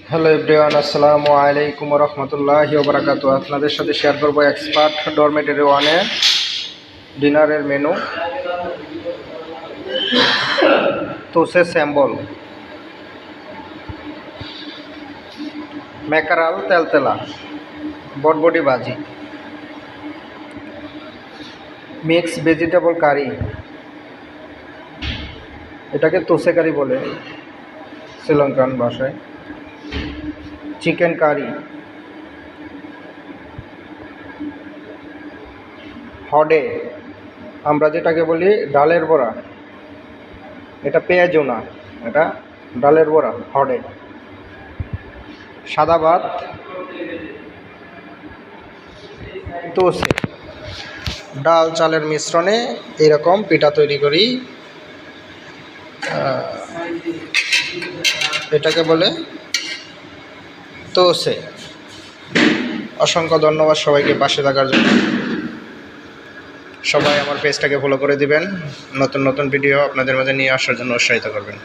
Hello everyone, আসসালামু আলাইকুম ওয়া রাহমাতুল্লাহি ওয়া বারাকাতুহু। আপনাদের সাথে শেয়ার করব এক্সপার্ট ডরমেটরি ওয়ানে ডিনারের মেনু। তোসে স্যাম্বল, ম্যাকারাল তেলতেলা, বটবটি ভাজি, মিক্স ভেজিটেবল কারি, এটাকে তোসে কারি বলে শ্রীলঙ্কান ভাষায়, চিকেন কারি, হডে আমরা যেটাকে বলি ডালের বড়া, এটা পেঁয়াজও না, এটা ডালের বড়া হডে, সাদা ভাত, তোসে। ডাল চালের মিশ্রণে এরকম পিঠা তৈরি করি, এটাকে বলে তোসে। অসংখ্য ধন্যবাদ সবাইকে পাশে থাকার জন্য। সবাই আমার পেজটাকে ফলো করে দিবেন, নতুন নতুন ভিডিও আপনাদের মাঝে নিয়ে আসার জন্য উৎসাহিত করবেন।